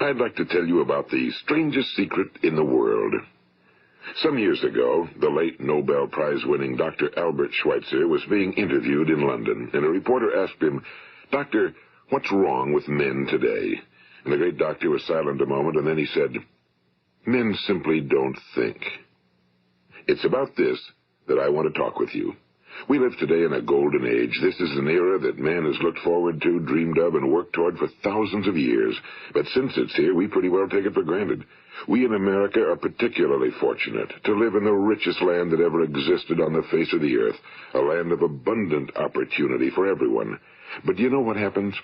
I'd like to tell you about the strangest secret in the world. Some years ago, the late Nobel Prize-winning Dr. Albert Schweitzer was being interviewed in London, and a reporter asked him, "Doctor, what's wrong with men today?" And the great doctor was silent a moment, and then he said, "Men simply don't think." It's about this that I want to talk with you. We live today in a golden age. This is an era that man has looked forward to, dreamed of, and worked toward for thousands of years. But since it's here, we pretty well take it for granted. We in America are particularly fortunate to live in the richest land that ever existed on the face of the earth, a land of abundant opportunity for everyone. But do you know what happens?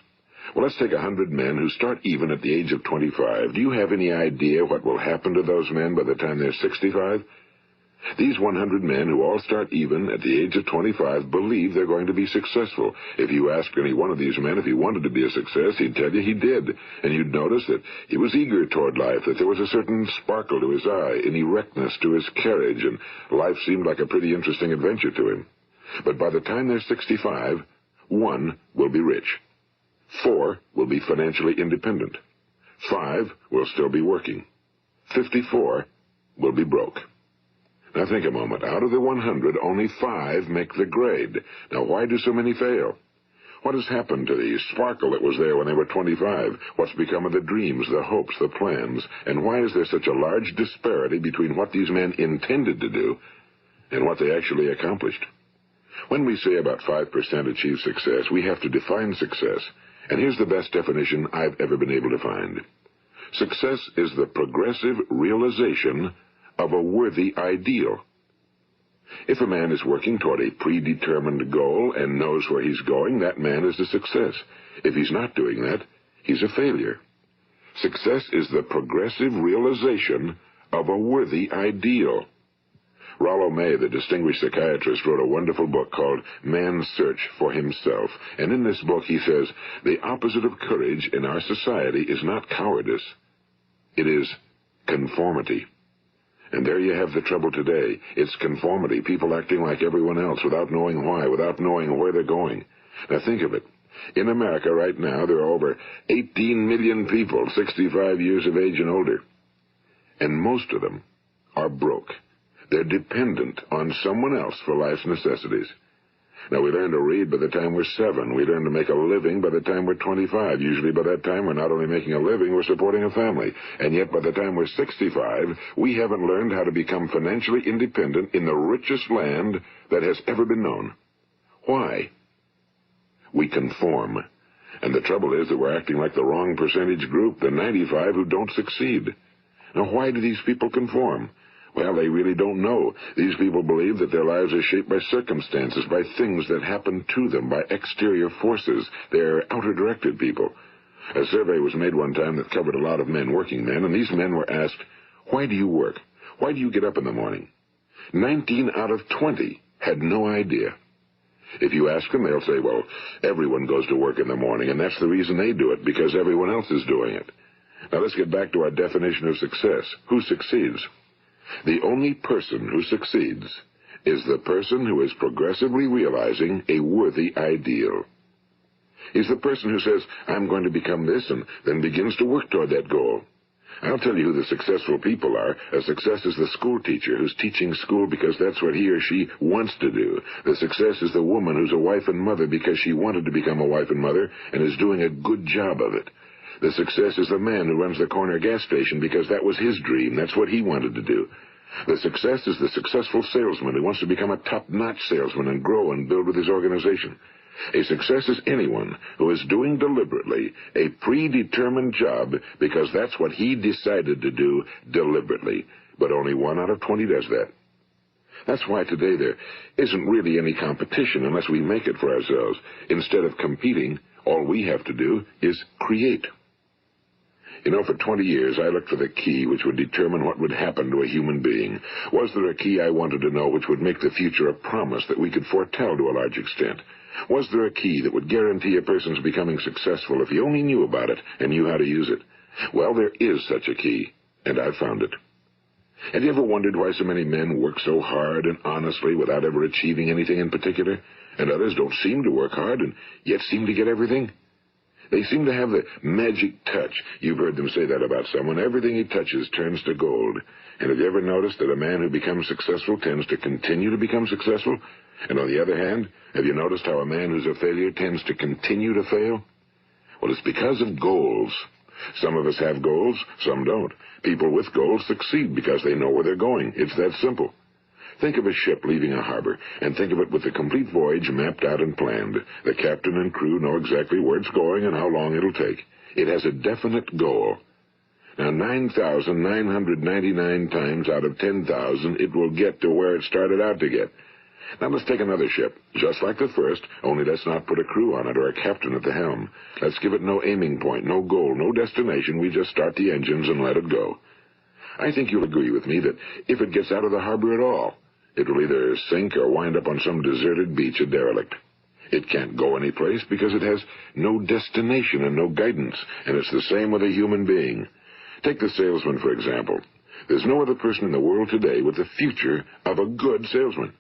Well, let's take 100 men who start even at the age of 25. Do you have any idea what will happen to those men by the time they're 65? These 100 men who all start even at the age of 25 believe they're going to be successful. If you ask any one of these men if he wanted to be a success, he'd tell you he did. And you'd notice that he was eager toward life, that there was a certain sparkle to his eye, an erectness to his carriage, and life seemed like a pretty interesting adventure to him. But by the time they're 65, 1 will be rich. 4 will be financially independent. 5 will still be working. 54 will be broke. Now think a moment. Out of the 100, only 5 make the grade. Now why do so many fail? What has happened to the sparkle that was there when they were 25? What's become of the dreams, the hopes, the plans? And why is there such a large disparity between what these men intended to do and what they actually accomplished? When we say about 5% achieve success, we have to define success. And here's the best definition I've ever been able to find. Success is the progressive realization of a worthy ideal. If a man is working toward a predetermined goal and knows where he's going, that man is a success. If he's not doing that, he's a failure. Success is the progressive realization of a worthy ideal. Rollo May, the distinguished psychiatrist, wrote a wonderful book called Man's Search for Himself. And in this book he says, the opposite of courage in our society is not cowardice. It is conformity. And there you have the trouble today. It's conformity, people acting like everyone else without knowing why, without knowing where they're going. Now think of it. In America right now, there are over 18 million people 65 years of age and older. And most of them are broke. They're dependent on someone else for life's necessities. Now, we learn to read by the time we're 7. We learn to make a living by the time we're 25. Usually by that time, we're not only making a living, we're supporting a family. And yet by the time we're 65, we haven't learned how to become financially independent in the richest land that has ever been known. Why? We conform. And the trouble is that we're acting like the wrong percentage group, the 95 who don't succeed. Now, why do these people conform? Well, they really don't know. These people believe that their lives are shaped by circumstances, by things that happen to them, by exterior forces. They're outer-directed people. A survey was made one time that covered a lot of men, working men, and these men were asked, "Why do you work? Why do you get up in the morning?" 19 out of 20 had no idea. If you ask them, they'll say, well, everyone goes to work in the morning, and that's the reason they do it, because everyone else is doing it. Now let's get back to our definition of success. Who succeeds? The only person who succeeds is the person who is progressively realizing a worthy ideal. He's the person who says, I'm going to become this, and then begins to work toward that goal. I'll tell you who the successful people are. A success is the school teacher who's teaching school because that's what he or she wants to do. The success is the woman who's a wife and mother because she wanted to become a wife and mother and is doing a good job of it. The success is the man who runs the corner gas station because that was his dream. That's what he wanted to do. The success is the successful salesman who wants to become a top-notch salesman and grow and build with his organization. A success is anyone who is doing deliberately a predetermined job because that's what he decided to do deliberately. But only 1 out of 20 does that. That's why today there isn't really any competition unless we make it for ourselves. Instead of competing, all we have to do is create. You know, for 20 years, I looked for the key which would determine what would happen to a human being. Was there a key I wanted to know which would make the future a promise that we could foretell to a large extent? Was there a key that would guarantee a person's becoming successful if he only knew about it and knew how to use it? Well, there is such a key, and I've found it. Have you ever wondered why so many men work so hard and honestly without ever achieving anything in particular, and others don't seem to work hard and yet seem to get everything? They seem to have the magic touch. You've heard them say that about someone. Everything he touches turns to gold. And have you ever noticed that a man who becomes successful tends to continue to become successful? And on the other hand, have you noticed how a man who's a failure tends to continue to fail? Well, it's because of goals. Some of us have goals, some don't. People with goals succeed because they know where they're going. It's that simple. Think of a ship leaving a harbor, and think of it with the complete voyage mapped out and planned. The captain and crew know exactly where it's going and how long it'll take. It has a definite goal. Now, 9,999 times out of 10,000, it will get to where it started out to get. Now, let's take another ship, just like the first, only let's not put a crew on it or a captain at the helm. Let's give it no aiming point, no goal, no destination. We just start the engines and let it go. I think you'll agree with me that if it gets out of the harbor at all, it will either sink or wind up on some deserted beach, a derelict. It can't go anyplace because it has no destination and no guidance, and it's the same with a human being. Take the salesman, for example. There's no other person in the world today with the future of a good salesman.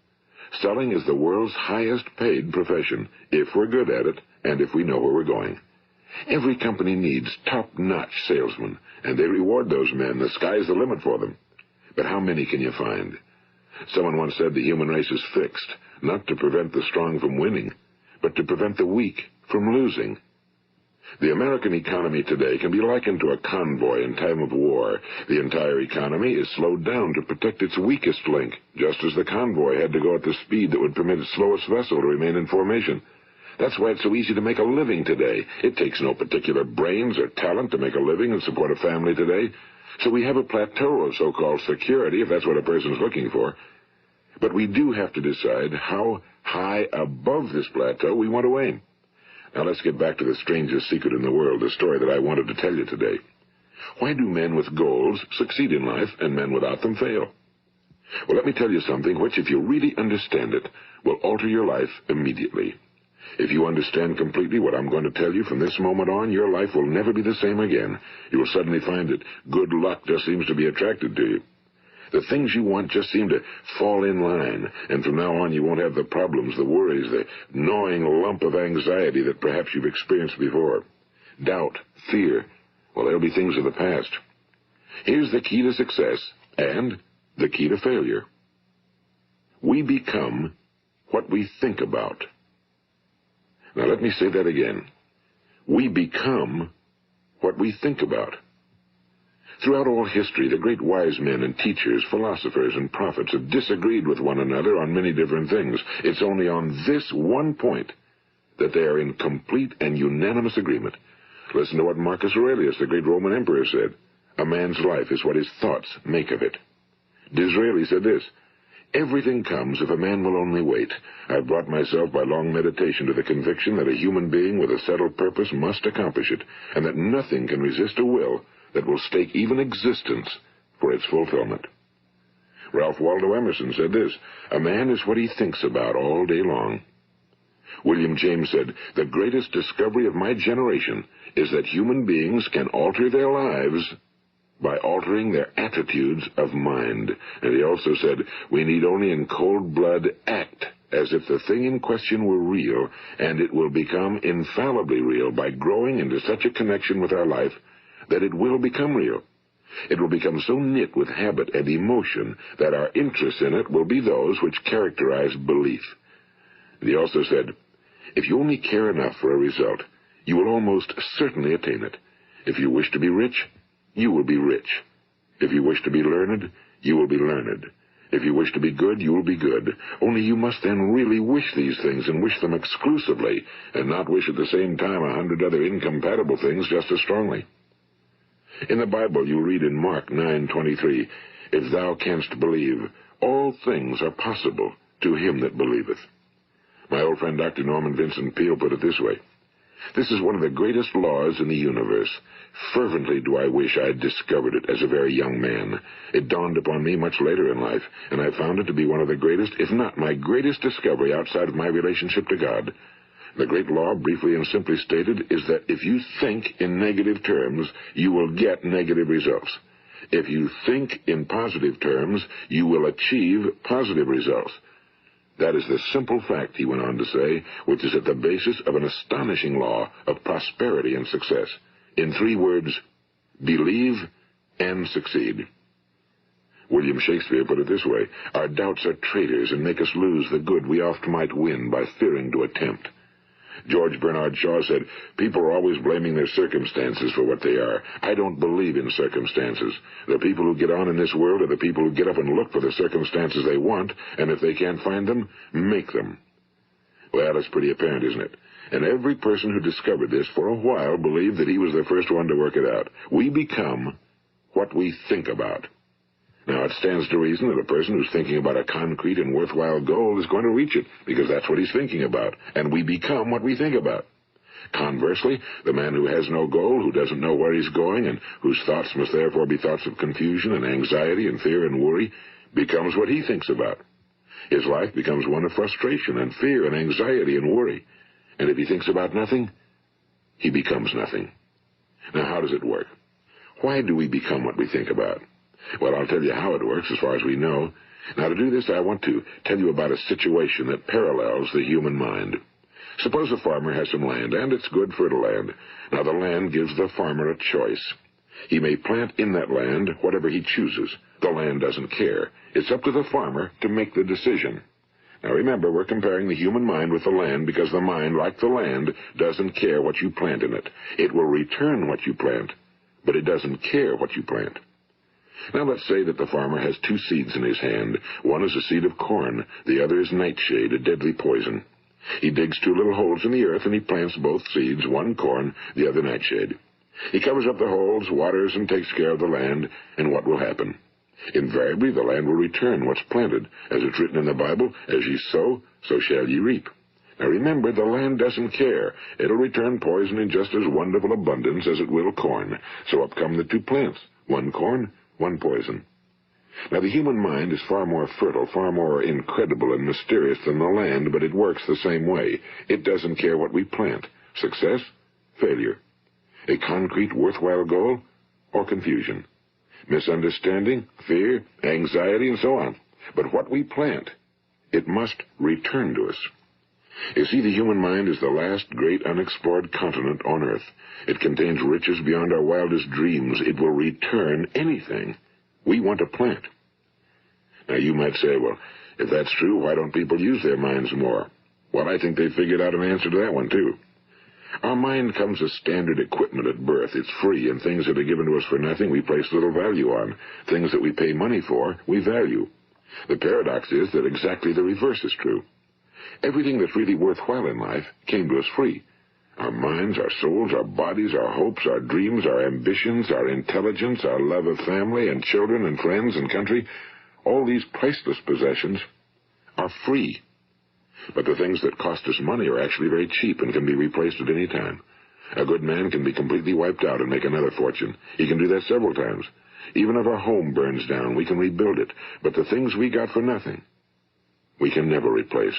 Selling is the world's highest paid profession, if we're good at it and if we know where we're going. Every company needs top-notch salesmen, and they reward those men. The sky's the limit for them. But how many can you find? Someone once said the human race is fixed, not to prevent the strong from winning, but to prevent the weak from losing. The American economy today can be likened to a convoy in time of war. The entire economy is slowed down to protect its weakest link, just as the convoy had to go at the speed that would permit its slowest vessel to remain in formation. That's why it's so easy to make a living today. It takes no particular brains or talent to make a living and support a family today. So we have a plateau of so-called security, if that's what a person's looking for. But we do have to decide how high above this plateau we want to aim. Now let's get back to the strangest secret in the world, the story that I wanted to tell you today. Why do men with goals succeed in life and men without them fail? Well, let me tell you something which, if you really understand it, will alter your life immediately. If you understand completely what I'm going to tell you from this moment on, your life will never be the same again. You will suddenly find that good luck just seems to be attracted to you. The things you want just seem to fall in line, and from now on you won't have the problems, the worries, the gnawing lump of anxiety that perhaps you've experienced before. Doubt, fear, well, they'll be things of the past. Here's the key to success and the key to failure. We become what we think about. Now let me say that again. We become what we think about. Throughout all history, the great wise men and teachers, philosophers and prophets have disagreed with one another on many different things. It's only on this one point that they are in complete and unanimous agreement. Listen to what Marcus Aurelius, the great Roman emperor, said. A man's life is what his thoughts make of it. Disraeli said this. Everything comes if a man will only wait. I've brought myself by long meditation to the conviction that a human being with a settled purpose must accomplish it, and that nothing can resist a will that will stake even existence for its fulfillment. Ralph Waldo Emerson said this, a man is what he thinks about all day long. William James said, the greatest discovery of my generation is that human beings can alter their lives by altering their attitudes of mind. And he also said, we need only in cold blood act as if the thing in question were real, and it will become infallibly real by growing into such a connection with our life that it will become real. It will become so knit with habit and emotion that our interest in it will be those which characterize belief. And he also said, if you only care enough for a result, you will almost certainly attain it. If you wish to be rich, you will be rich. If you wish to be learned, you will be learned. If you wish to be good, you will be good. Only you must then really wish these things and wish them exclusively, and not wish at the same time 100 other incompatible things just as strongly. In the Bible, you read in Mark 9:23, if thou canst believe, all things are possible to him that believeth. My old friend Dr. Norman Vincent Peale put it this way, this is one of the greatest laws in the universe. Fervently do I wish I had discovered it as a very young man. It dawned upon me much later in life, and I found it to be one of the greatest, if not my greatest discovery outside of my relationship to God. The great law, briefly and simply stated, is that if you think in negative terms, you will get negative results. If you think in positive terms, you will achieve positive results. That is the simple fact, he went on to say, which is at the basis of an astonishing law of prosperity and success. In 3 words, believe and succeed. William Shakespeare put it this way: our doubts are traitors and make us lose the good we oft might win by fearing to attempt. George Bernard Shaw said, people are always blaming their circumstances for what they are. I don't believe in circumstances. The people who get on in this world are the people who get up and look for the circumstances they want, and if they can't find them, make them. Well, it's pretty apparent, isn't it? And every person who discovered this for a while believed that he was the first one to work it out. We become what we think about. Now, it stands to reason that a person who's thinking about a concrete and worthwhile goal is going to reach it, because that's what he's thinking about, and we become what we think about. Conversely, the man who has no goal, who doesn't know where he's going, and whose thoughts must therefore be thoughts of confusion and anxiety and fear and worry, becomes what he thinks about. His life becomes one of frustration and fear and anxiety and worry. And if he thinks about nothing, he becomes nothing. Now, how does it work? Why do we become what we think about? Well, I'll tell you how it works as far as we know. Now, to do this, I want to tell you about a situation that parallels the human mind. Suppose a farmer has some land, and it's good fertile land. Now, the land gives the farmer a choice. He may plant in that land whatever he chooses. The land doesn't care. It's up to the farmer to make the decision. Now, remember, we're comparing the human mind with the land because the mind, like the land, doesn't care what you plant in it. It will return what you plant, but it doesn't care what you plant. Now, let's say that the farmer has 2 seeds in his hand. One is a seed of corn. The other is nightshade, a deadly poison. He digs 2 little holes in the earth, and he plants both seeds, one corn, the other nightshade. He covers up the holes, waters, and takes care of the land, and what will happen? Invariably, the land will return what's planted. As it's written in the Bible, as ye sow, so shall ye reap. Now remember, the land doesn't care. It'll return poison in just as wonderful abundance as it will corn. So up come the 2 plants, one corn, one poison. Now, the human mind is far more fertile, far more incredible and mysterious than the land, but it works the same way. It doesn't care what we plant. Success, failure. A concrete, worthwhile goal, or confusion. Misunderstanding, fear, anxiety, and so on. But what we plant, it must return to us. You see, the human mind is the last great unexplored continent on Earth. It contains riches beyond our wildest dreams. It will return anything we want to plant. Now, you might say, well, if that's true, why don't people use their minds more? Well, I think they figured out an answer to that one, too. Our mind comes as standard equipment at birth. It's free, and things that are given to us for nothing we place little value on. Things that we pay money for, we value. The paradox is that exactly the reverse is true. Everything that's really worthwhile in life came to us free. Our minds, our souls, our bodies, our hopes, our dreams, our ambitions, our intelligence, our love of family and children and friends and country, all these priceless possessions are free. But the things that cost us money are actually very cheap and can be replaced at any time. A good man can be completely wiped out and make another fortune. He can do that several times. Even if our home burns down, we can rebuild it. But the things we got for nothing, we can never replace.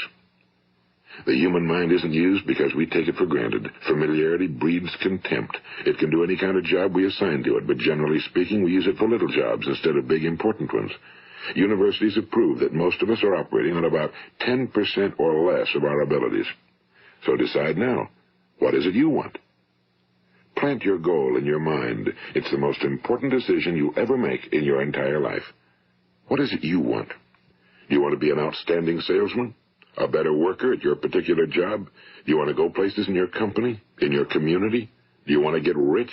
The human mind isn't used because we take it for granted. Familiarity breeds contempt. It can do any kind of job we assign to it, but generally speaking, we use it for little jobs instead of big, important ones. Universities have proved that most of us are operating on about 10% or less of our abilities. So decide now, what is it you want? Plant your goal in your mind. It's the most important decision you'll ever make in your entire life. What is it you want? Do you want to be an outstanding salesman? A better worker at your particular job? Do you want to go places in your company, in your community? Do you want to get rich?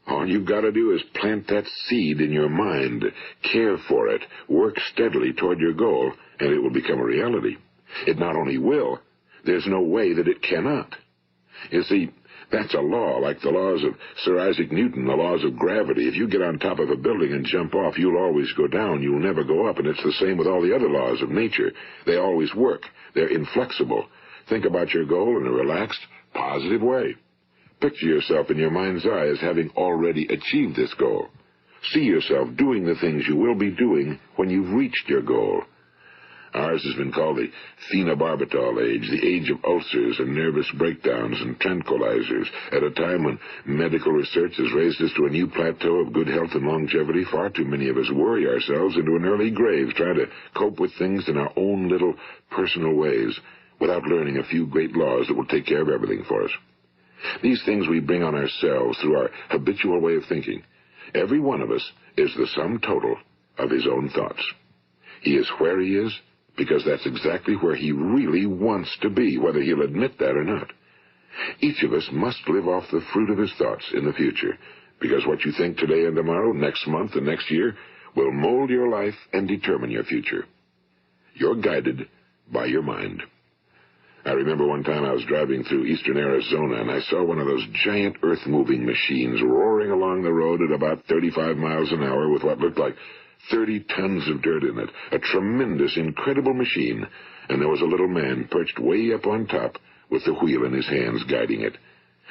All you've got to do is plant that seed in your mind, care for it, work steadily toward your goal, and it will become a reality. It not only will, there's no way that it cannot. You see, that's a law, like the laws of Sir Isaac Newton, the laws of gravity. If you get on top of a building and jump off, you'll always go down. You'll never go up, and it's the same with all the other laws of nature. They always work. They're inflexible. Think about your goal in a relaxed, positive way. Picture yourself in your mind's eye as having already achieved this goal. See yourself doing the things you will be doing when you've reached your goal. Ours has been called the phenobarbital age, the age of ulcers and nervous breakdowns and tranquilizers. At a time when medical research has raised us to a new plateau of good health and longevity, far too many of us worry ourselves into an early grave trying to cope with things in our own little personal ways without learning a few great laws that will take care of everything for us. These things we bring on ourselves through our habitual way of thinking. Every one of us is the sum total of his own thoughts. He is where he is because that's exactly where he really wants to be, whether he'll admit that or not. Each of us must live off the fruit of his thoughts in the future, because what you think today and tomorrow, next month and next year, will mold your life and determine your future. You're guided by your mind. I remember one time I was driving through eastern Arizona, and I saw one of those giant earth-moving machines roaring along the road at about 35 miles an hour with what looked like 30 tons of dirt in it. A tremendous, incredible machine, and there was a little man perched way up on top with the wheel in his hands guiding it.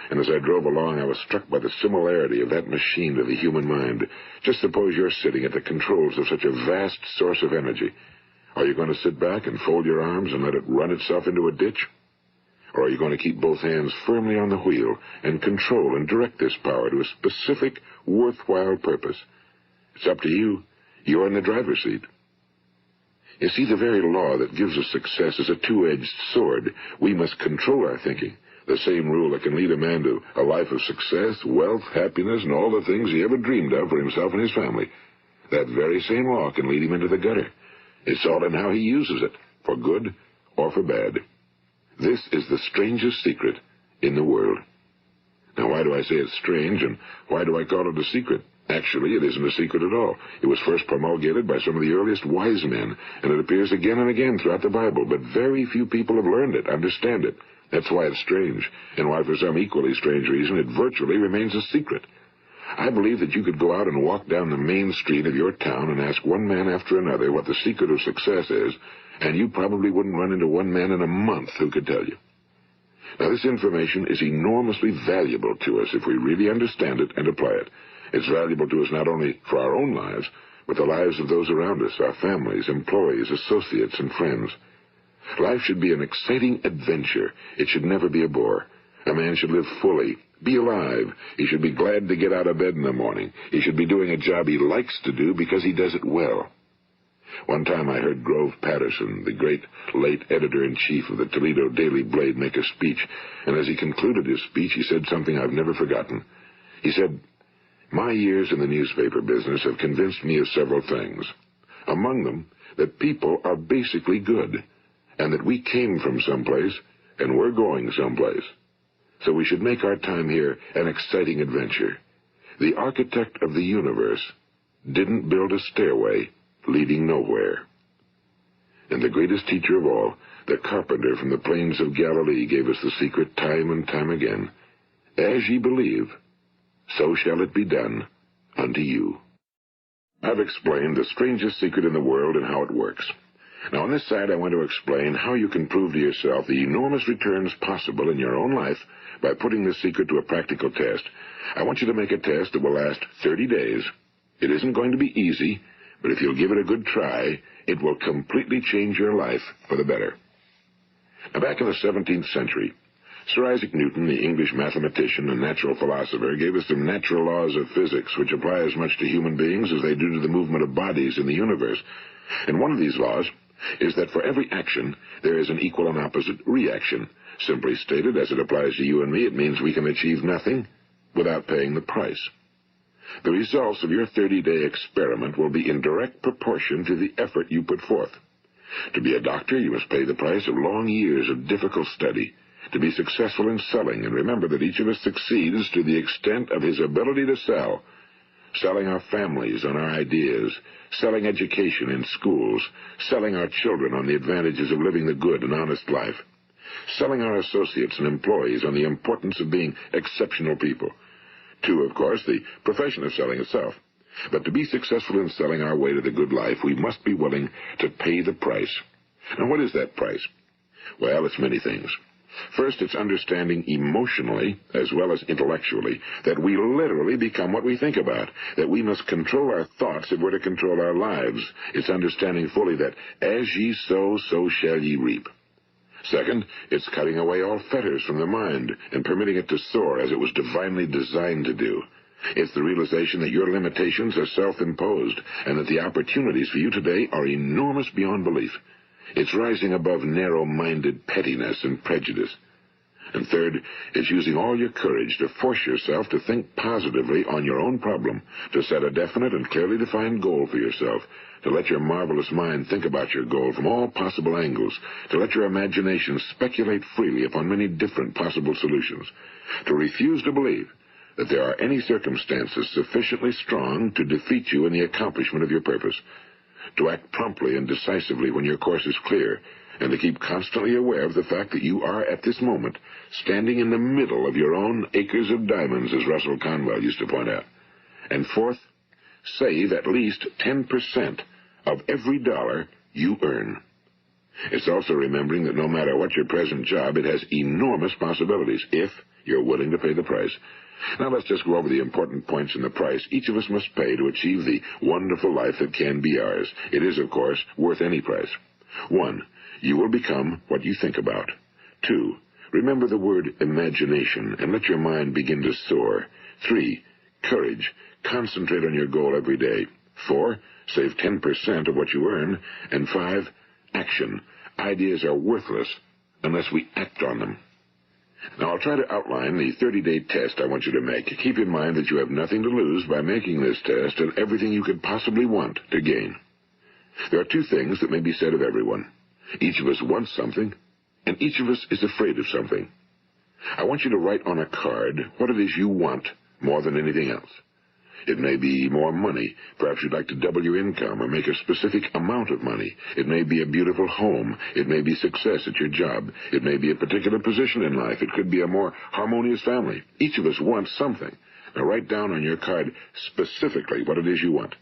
And as I drove along, I was struck by the similarity of that machine to the human mind. Just suppose you're sitting at the controls of such a vast source of energy. Are you going to sit back and fold your arms and let it run itself into a ditch? Or are you going to keep both hands firmly on the wheel and control and direct this power to a specific, worthwhile purpose? It's up to you. You're in the driver's seat. You see, the very law that gives us success is a two-edged sword. We must control our thinking. The same rule that can lead a man to a life of success, wealth, happiness, and all the things he ever dreamed of for himself and his family. That very same law can lead him into the gutter. It's all in how he uses it, for good or for bad. This is the strangest secret in the world. Now, why do I say it's strange, and why do I call it a secret? Actually, it isn't a secret at all. It was first promulgated by some of the earliest wise men, and it appears again and again throughout the Bible, but very few people have learned it, understand it. That's why it's strange, and why for some equally strange reason it virtually remains a secret. I believe that you could go out and walk down the main street of your town and ask one man after another what the secret of success is, and you probably wouldn't run into one man in a month who could tell you. Now, this information is enormously valuable to us if we really understand it and apply it. It's valuable to us not only for our own lives, but the lives of those around us, our families, employees, associates, and friends. Life should be an exciting adventure. It should never be a bore. A man should live fully, be alive. He should be glad to get out of bed in the morning. He should be doing a job he likes to do because he does it well. One time I heard Grove Patterson, the great late editor-in-chief of the Toledo Daily Blade, make a speech, and as he concluded his speech, he said something I've never forgotten. He said, "My years in the newspaper business have convinced me of several things. Among them, that people are basically good, and that we came from someplace, and we're going someplace. So we should make our time here an exciting adventure. The architect of the universe didn't build a stairway leading nowhere." And the greatest teacher of all, the carpenter from the plains of Galilee, gave us the secret time and time again. As ye believe, so shall it be done unto you. I've explained the strangest secret in the world and how it works. Now, on this side, I want to explain how you can prove to yourself the enormous returns possible in your own life by putting this secret to a practical test. I want you to make a test that will last 30 days. It isn't going to be easy, but if you'll give it a good try, it will completely change your life for the better. Now, back in the 17th century, Sir Isaac Newton, the English mathematician and natural philosopher, gave us some natural laws of physics which apply as much to human beings as they do to the movement of bodies in the universe. And one of these laws is that for every action, there is an equal and opposite reaction. Simply stated, as it applies to you and me, it means we can achieve nothing without paying the price. The results of your 30-day experiment will be in direct proportion to the effort you put forth. To be a doctor, you must pay the price of long years of difficult study. To be successful in selling, and remember that each of us succeeds to the extent of his ability to sell. Selling our families on our ideas, selling education in schools, selling our children on the advantages of living the good and honest life, selling our associates and employees on the importance of being exceptional people. To, of course, the profession of selling itself. But to be successful in selling our way to the good life, we must be willing to pay the price. Now, what is that price? Well, it's many things. First, it's understanding emotionally, as well as intellectually, that we literally become what we think about, that we must control our thoughts if we're to control our lives. It's understanding fully that as ye sow, so shall ye reap. Second, it's cutting away all fetters from the mind and permitting it to soar as it was divinely designed to do. It's the realization that your limitations are self-imposed and that the opportunities for you today are enormous beyond belief. It's rising above narrow-minded pettiness and prejudice. And third, it's using all your courage to force yourself to think positively on your own problem, to set a definite and clearly defined goal for yourself, to let your marvelous mind think about your goal from all possible angles, to let your imagination speculate freely upon many different possible solutions, to refuse to believe that there are any circumstances sufficiently strong to defeat you in the accomplishment of your purpose, to act promptly and decisively when your course is clear, and to keep constantly aware of the fact that you are, at this moment, standing in the middle of your own acres of diamonds, as Russell Conwell used to point out. And fourth, save at least 10% of every dollar you earn. It's also remembering that no matter what your present job, it has enormous possibilities, if you're willing to pay the price. Now let's just go over the important points in the price each of us must pay to achieve the wonderful life that can be ours. It is, of course, worth any price. 1. You will become what you think about. 2. Remember the word imagination and let your mind begin to soar. 3. Courage. Concentrate on your goal every day. 4. Save 10% of what you earn. And 5. Action. Ideas are worthless unless we act on them. Now, I'll try to outline the 30-day test I want you to make. Keep in mind that you have nothing to lose by making this test and everything you could possibly want to gain. There are 2 things that may be said of everyone. Each of us wants something, and each of us is afraid of something. I want you to write on a card what it is you want more than anything else. It may be more money. Perhaps you'd like to double your income or make a specific amount of money. It may be a beautiful home. It may be success at your job. It may be a particular position in life. It could be a more harmonious family. Each of us wants something. Now write down on your card specifically what it is you want.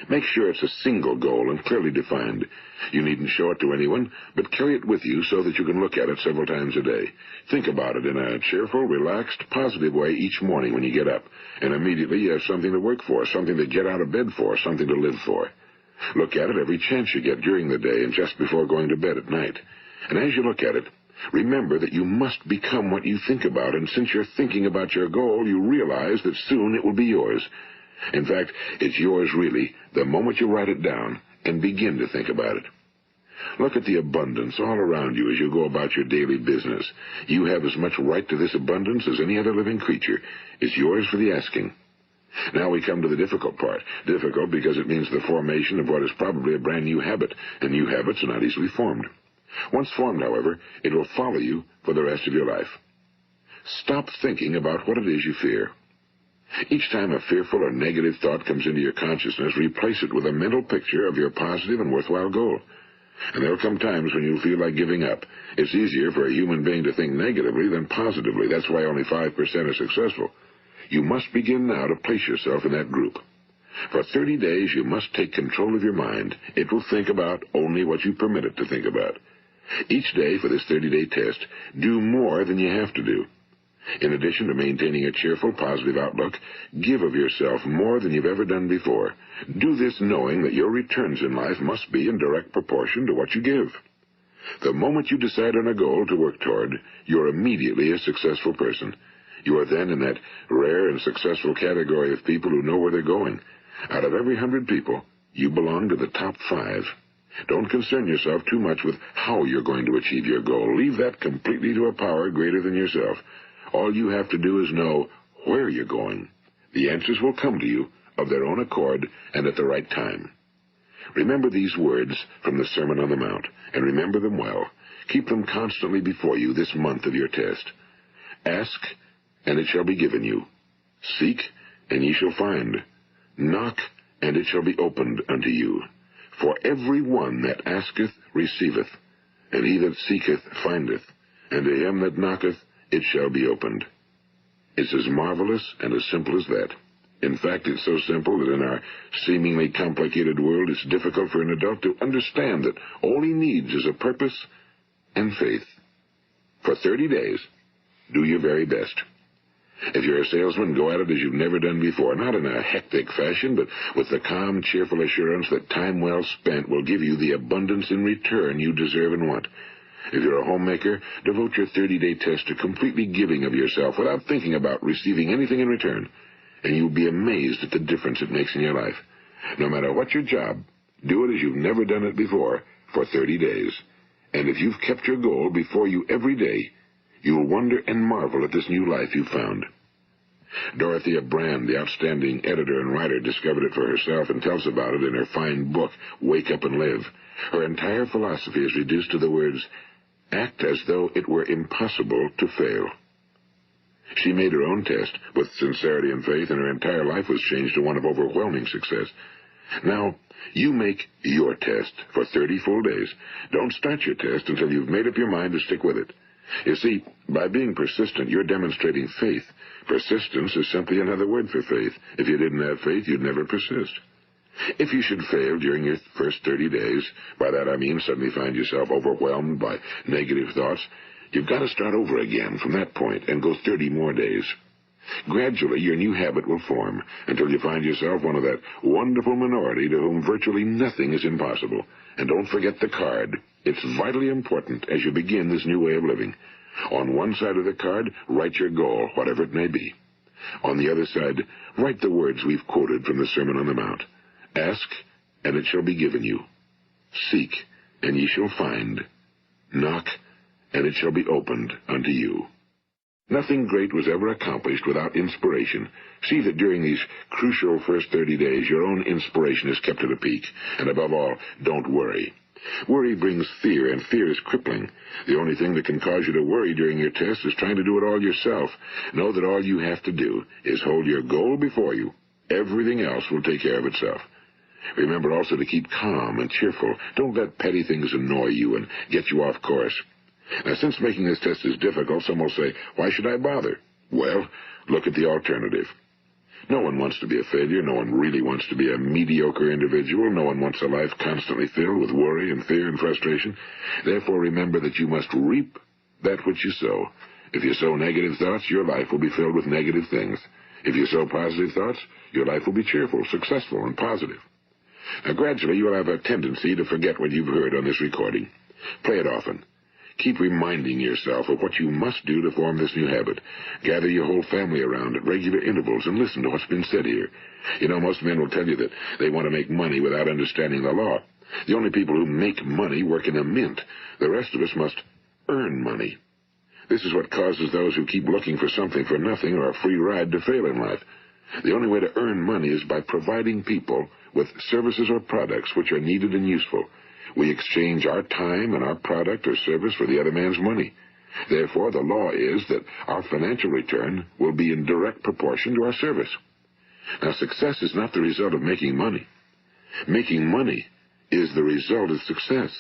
Make sure it's a single goal and clearly defined. You needn't show it to anyone, but carry it with you so that you can look at it several times a day. Think about it in a cheerful, relaxed, positive way each morning when you get up, and immediately you have something to work for, something to get out of bed for, something to live for. Look at it every chance you get during the day and just before going to bed at night. And as you look at it, remember that you must become what you think about, and since you're thinking about your goal, you realize that soon it will be yours. In fact, it's yours really the moment you write it down and begin to think about it. Look at the abundance all around you as you go about your daily business. You have as much right to this abundance as any other living creature. It's yours for the asking. Now we come to the difficult part. Difficult because it means the formation of what is probably a brand new habit, and new habits are not easily formed. Once formed, however, it will follow you for the rest of your life. Stop thinking about what it is you fear. Each time a fearful or negative thought comes into your consciousness, replace it with a mental picture of your positive and worthwhile goal. And there will come times when you'll feel like giving up. It's easier for a human being to think negatively than positively. That's why only 5% are successful. You must begin now to place yourself in that group. For 30 days, you must take control of your mind. It will think about only what you permit it to think about. Each day for this 30-day test, do more than you have to do. In addition to maintaining a cheerful, positive outlook, give of yourself more than you've ever done before. Do this knowing that your returns in life must be in direct proportion to what you give. The moment you decide on a goal to work toward, you're immediately a successful person. You are then in that rare and successful category of people who know where they're going. Out of every 100 people, you belong to the top 5. Don't concern yourself too much with how you're going to achieve your goal. Leave that completely to a power greater than yourself. All you have to do is know where you're going. The answers will come to you of their own accord and at the right time. Remember these words from the Sermon on the Mount, and remember them well. Keep them constantly before you this month of your test. Ask, and it shall be given you. Seek, and ye shall find. Knock, and it shall be opened unto you. For every one that asketh receiveth, and he that seeketh findeth, and to him that knocketh it shall be opened. It's as marvelous and as simple as that. In fact, it's so simple that in our seemingly complicated world, it's difficult for an adult to understand that all he needs is a purpose and faith. For 30 days, do your very best. If you're a salesman, go at it as you've never done before, not in a hectic fashion, but with the calm, cheerful assurance that time well spent will give you the abundance in return you deserve and want. If you're a homemaker, devote your 30-day test to completely giving of yourself without thinking about receiving anything in return, and you'll be amazed at the difference it makes in your life. No matter what your job, do it as you've never done it before for 30 days. And if you've kept your goal before you every day, you'll wonder and marvel at this new life you've found. Dorothea Brand, the outstanding editor and writer, discovered it for herself and tells about it in her fine book, Wake Up and Live. Her entire philosophy is reduced to the words, act as though it were impossible to fail. She made her own test with sincerity and faith, and her entire life was changed to one of overwhelming success. Now, you make your test for 30 full days. Don't start your test until you've made up your mind to stick with it. You see, by being persistent, you're demonstrating faith. Persistence is simply another word for faith. If you didn't have faith, you'd never persist. If you should fail during your first 30 days, by that I mean suddenly find yourself overwhelmed by negative thoughts, you've got to start over again from that point and go 30 more days. Gradually, your new habit will form until you find yourself one of that wonderful minority to whom virtually nothing is impossible. And don't forget the card. It's vitally important as you begin this new way of living. On one side of the card, write your goal, whatever it may be. On the other side, write the words we've quoted from the Sermon on the Mount. Ask, and it shall be given you. Seek, and ye shall find. Knock, and it shall be opened unto you. Nothing great was ever accomplished without inspiration. See that during these crucial first 30 days, your own inspiration is kept at a peak. And above all, don't worry. Worry brings fear, and fear is crippling. The only thing that can cause you to worry during your test is trying to do it all yourself. Know that all you have to do is hold your goal before you. Everything else will take care of itself. Remember also to keep calm and cheerful. Don't let petty things annoy you and get you off course. Now, since making this test is difficult, some will say, why should I bother? Well, look at the alternative. No one wants to be a failure. No one really wants to be a mediocre individual. No one wants a life constantly filled with worry and fear and frustration. Therefore, remember that you must reap that which you sow. If you sow negative thoughts, your life will be filled with negative things. If you sow positive thoughts, your life will be cheerful, successful, and positive. Now, gradually, you'll have a tendency to forget what you've heard on this recording. Play it often. Keep reminding yourself of what you must do to form this new habit. Gather your whole family around at regular intervals and listen to what's been said here. You know, most men will tell you that they want to make money without understanding the law. The only people who make money work in a mint. The rest of us must earn money. This is what causes those who keep looking for something for nothing or a free ride to fail in life. The only way to earn money is by providing people with services or products which are needed and useful. We exchange our time and our product or service for the other man's money. Therefore, the law is that our financial return will be in direct proportion to our service. Now, success is not the result of making money. Making money is the result of success,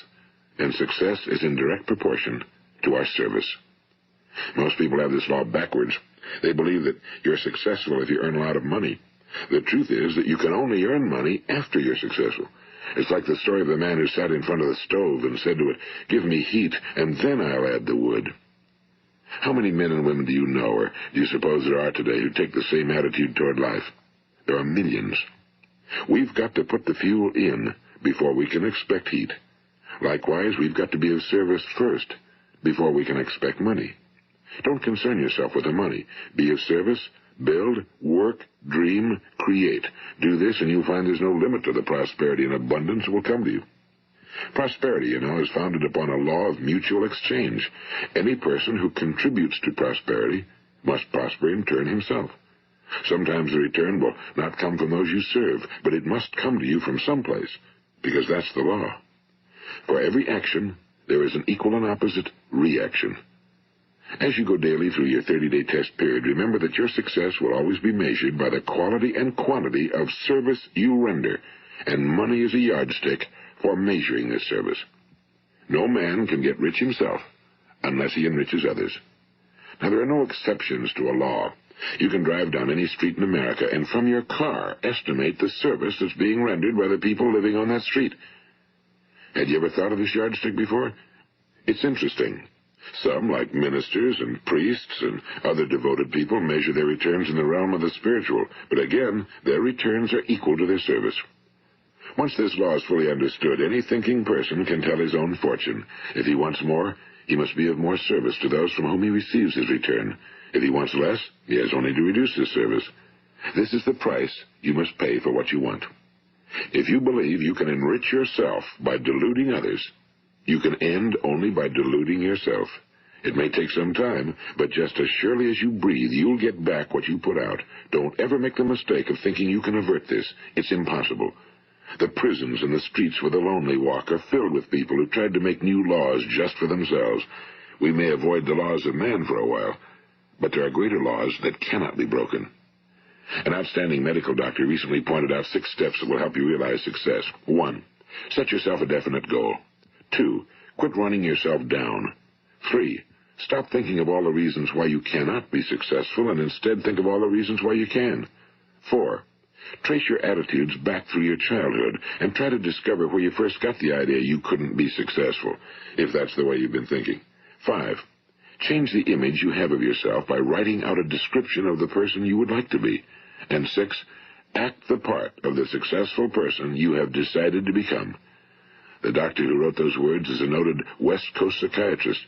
and success is in direct proportion to our service. Most people have this law backwards. They believe that you're successful if you earn a lot of money. The truth is that you can only earn money after you're successful. It's like the story of the man who sat in front of the stove and said to it, give me heat, and then I'll add the wood. How many men and women do you know, or do you suppose there are today, who take the same attitude toward life? There are millions. We've got to put the fuel in before we can expect heat. Likewise, we've got to be of service first before we can expect money. Don't concern yourself with the money. Be of service, build, work, dream, create. Do this, and you'll find there's no limit to the prosperity and abundance that will come to you. Prosperity, you know, is founded upon a law of mutual exchange. Any person who contributes to prosperity must prosper in turn himself. Sometimes the return will not come from those you serve, but it must come to you from someplace, because that's the law. For every action, there is an equal and opposite reaction. As you go daily through your 30-day test period, remember that your success will always be measured by the quality and quantity of service you render, and money is a yardstick for measuring this service. No man can get rich himself unless he enriches others. Now, there are no exceptions to a law. You can drive down any street in America and from your car estimate the service that's being rendered by the people living on that street. Had you ever thought of this yardstick before? It's interesting. Some, like ministers and priests and other devoted people, measure their returns in the realm of the spiritual, but again, their returns are equal to their service. Once this law is fully understood, any thinking person can tell his own fortune. If he wants more, he must be of more service to those from whom he receives his return. If he wants less, he has only to reduce his service. This is the price you must pay for what you want. If you believe you can enrich yourself by deluding others, you can end only by deluding yourself. It may take some time, but just as surely as you breathe, you'll get back what you put out. Don't ever make the mistake of thinking you can avert this. It's impossible. The prisons and the streets where the lonely walk are filled with people who tried to make new laws just for themselves. We may avoid the laws of man for a while, but there are greater laws that cannot be broken. An outstanding medical doctor recently pointed out 6 steps that will help you realize success. 1. Set yourself a definite goal. 2. Quit running yourself down. 3. Stop thinking of all the reasons why you cannot be successful and instead think of all the reasons why you can. 4. Trace your attitudes back through your childhood and try to discover where you first got the idea you couldn't be successful, if that's the way you've been thinking. 5. Change the image you have of yourself by writing out a description of the person you would like to be. And 6. Act the part of the successful person you have decided to become. The doctor who wrote those words is a noted West Coast psychiatrist,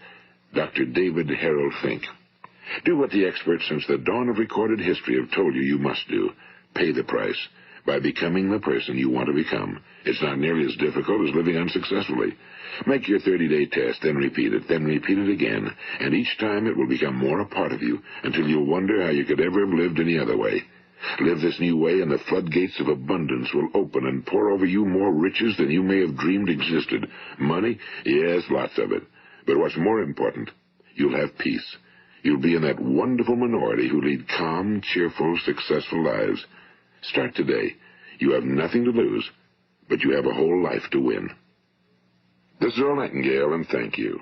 Dr. David Harold Fink. Do what the experts since the dawn of recorded history have told you must do. Pay the price by becoming the person you want to become. It's not nearly as difficult as living unsuccessfully. Make your 30-day test, then repeat it again, and each time it will become more a part of you until you'll wonder how you could ever have lived any other way. Live this new way, and the floodgates of abundance will open and pour over you more riches than you may have dreamed existed. Money? Yes, lots of it. But what's more important, you'll have peace. You'll be in that wonderful minority who lead calm, cheerful, successful lives. Start today. You have nothing to lose, but you have a whole life to win. This is Earl Nightingale, and thank you.